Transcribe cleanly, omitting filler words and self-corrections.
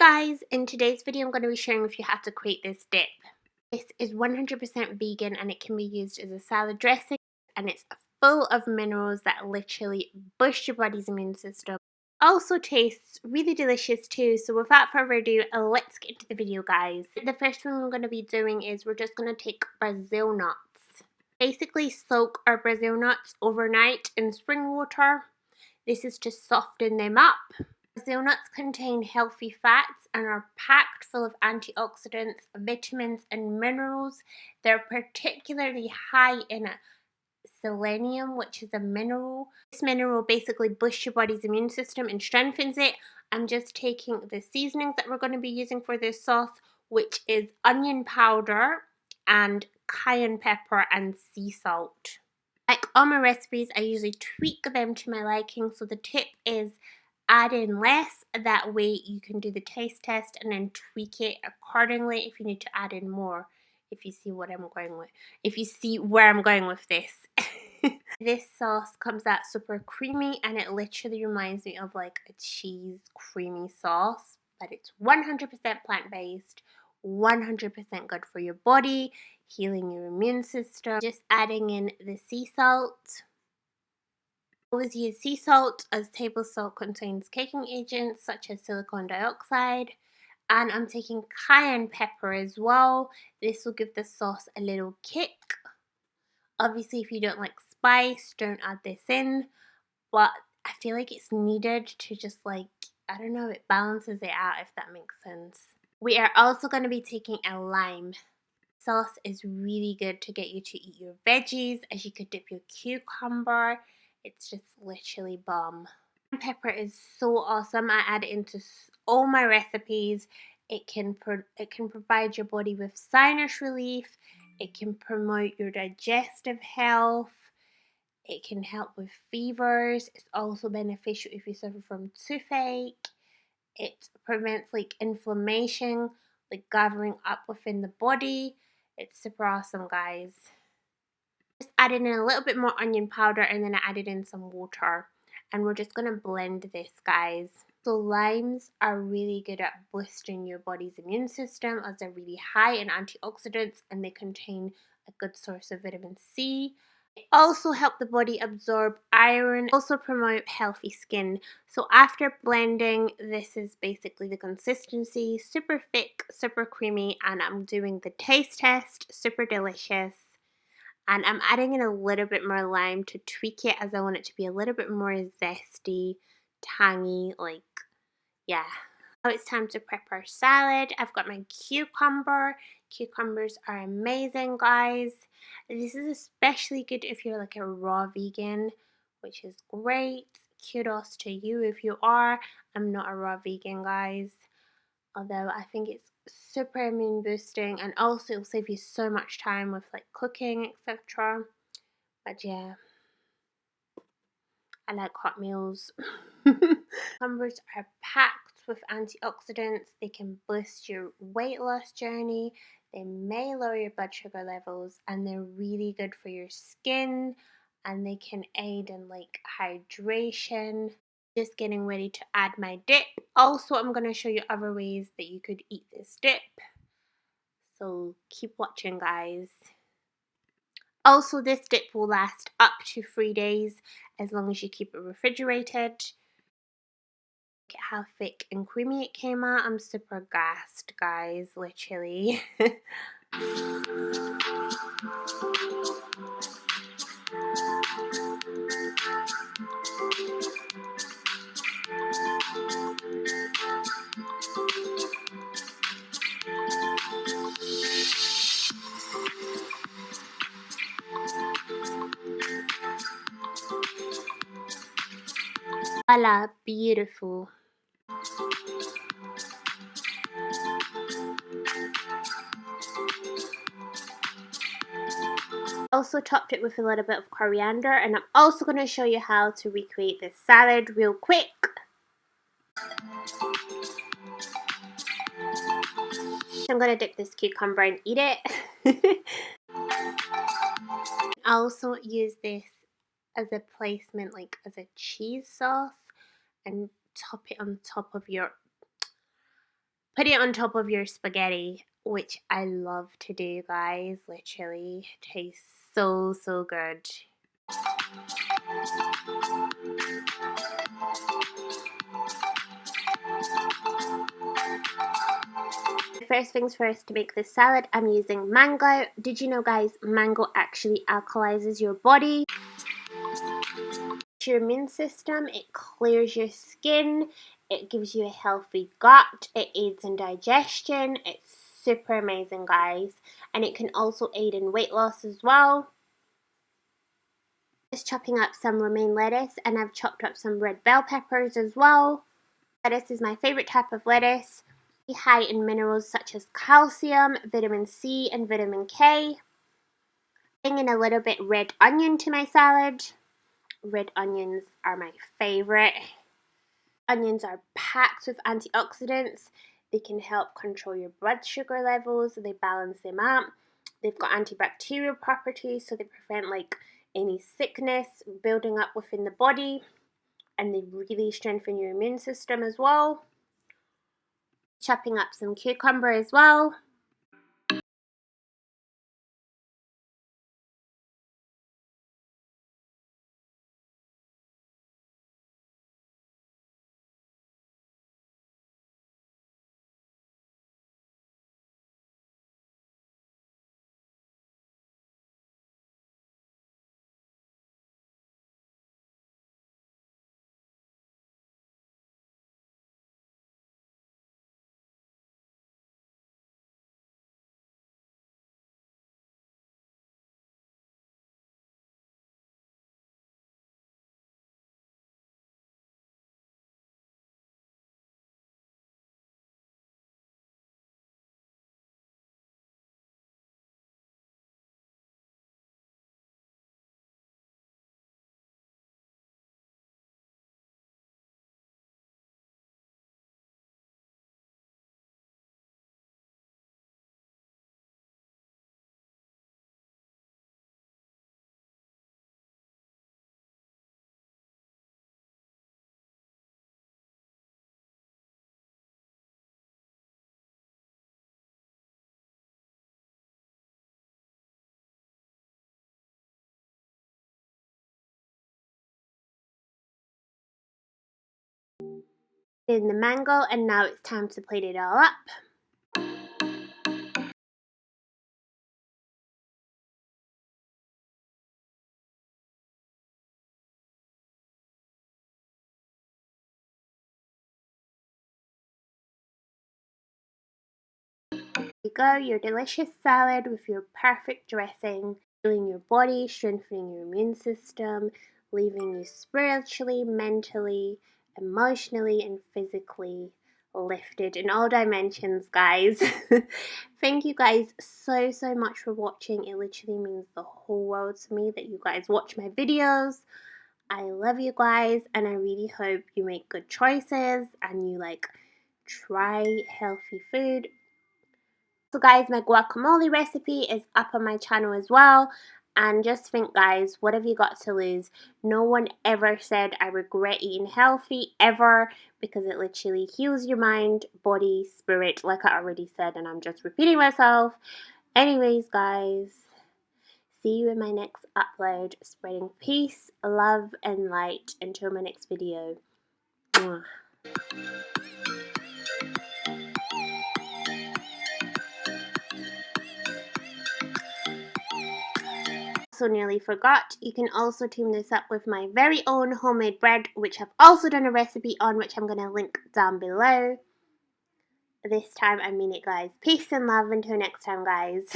Guys, in today's video I'm going to be sharing with you how to create this dip. This is 100% vegan and it can be used as a salad dressing, and it's full of minerals that literally boost your body's immune system. Also tastes really delicious too, so without further ado, let's get into the video, guys. The first thing we're going to be doing is we're just going to take Brazil nuts. Basically soak our Brazil nuts overnight in spring water. This is to soften them up. Brazil nuts contain healthy fats and are packed full of antioxidants, vitamins and minerals. They're particularly high in selenium, which is a mineral. This mineral basically boosts your body's immune system and strengthens it. I'm just taking the seasonings that we're going to be using for this sauce, which is onion powder and cayenne pepper and sea salt. Like all my recipes, I usually tweak them to my liking, so the tip is add in less. That way you can do the taste test and then tweak it accordingly if you need to add in more, if you see what I'm going with, if you see where I'm going with this. This sauce comes out super creamy and it literally reminds me of like a cheese creamy sauce, but it's 100% plant-based, 100% good for your body, healing your immune system. Just adding in the sea salt. Always use sea salt, as table salt contains caking agents such as silicon dioxide. And I'm taking cayenne pepper as well. This will give the sauce a little kick. Obviously if you don't like spice, don't add this in, but I feel like it's needed to just like, I don't know, it balances it out, if that makes sense. We are also going to be taking a lime. Sauce is really good to get you to eat your veggies, as you could dip your cucumber. It's just literally bomb. Pepper is so awesome. I add it into all my recipes. It can provide your body with sinus relief. It can promote your digestive health. It can help with fevers. It's also beneficial if you suffer from toothache. It prevents like inflammation, like gathering up within the body. It's super awesome, guys. Just added in a little bit more onion powder and then I added in some water, and we're just going to blend this, guys. So limes are really good at boosting your body's immune system, as they're really high in antioxidants and they contain a good source of vitamin C. They also help the body absorb iron, also promote healthy skin. So after blending, this is basically the consistency, super thick, super creamy, and I'm doing the taste test, super delicious. And I'm adding in a little bit more lime to tweak it, as I want it to be a little bit more zesty, tangy, like, yeah. Now it's time to prep our salad. I've got my cucumber. Cucumbers are amazing, guys. This is especially good if you're like a raw vegan, which is great. Kudos to you if you are. I'm not a raw vegan, guys. Although I think it's super immune boosting, and also it'll save you so much time with like cooking, etc. But yeah, I like hot meals. Cucumbers are packed with antioxidants. They can boost your weight loss journey. They may lower your blood sugar levels, and they're really good for your skin, and they can aid in like hydration. Just getting ready to add my dip. Also, I'm going to show you other ways that you could eat this dip. So keep watching, guys. Also, this dip will last up to 3 days as long as you keep it refrigerated. Look at how thick and creamy it came out. I'm super gassed, guys, literally. Voila, beautiful. Also topped it with a little bit of coriander, and I'm also going to show you how to recreate this salad real quick. I'm going to dip this cucumber and eat it. I also use this as a placement, like as a cheese sauce, and top it on top of your put it on top of your spaghetti, which I love to do, guys. Literally tastes so, so good. First things first, to make this salad, I'm using mango. Did you know, guys, mango actually alkalizes your body, your immune system, it clears your skin, it gives you a healthy gut, it aids in digestion. It's super amazing, guys, and it can also aid in weight loss as well. Just chopping up some romaine lettuce, and I've chopped up some red bell peppers as well. Lettuce is my favorite type of lettuce, high in minerals such as calcium, vitamin C, and vitamin K. Adding in a little bit red onion to my salad. Red onions are my favorite. Onions are packed with antioxidants. They can help control your blood sugar levels. They balance them out. They've got antibacterial properties, so they prevent like any sickness building up within the body, and they really strengthen your immune system as well. Chopping up some cucumber as well. In the mango, and now it's time to plate it all up. Here you go, your delicious salad with your perfect dressing, healing your body, strengthening your immune system, leaving you spiritually, mentally, emotionally, and physically lifted in all dimensions, guys. Thank you guys so, so much for watching. It literally means the whole world to me that you guys watch my videos. I love you guys, and I really hope you make good choices and you like try healthy food. So guys, my guacamole recipe is up on my channel as well. And just think, guys, what have you got to lose? No one ever said I regret eating healthy, ever, because it literally heals your mind, body, spirit, like I already said, and I'm just repeating myself. Anyways, guys, see you in my next upload, spreading peace, love, and light. Until my next video. Mwah. Also nearly forgot, you can also team this up with my very own homemade bread, which I've also done a recipe on, which I'm going to link down below. This time I mean it, guys. Peace and love until next time, guys.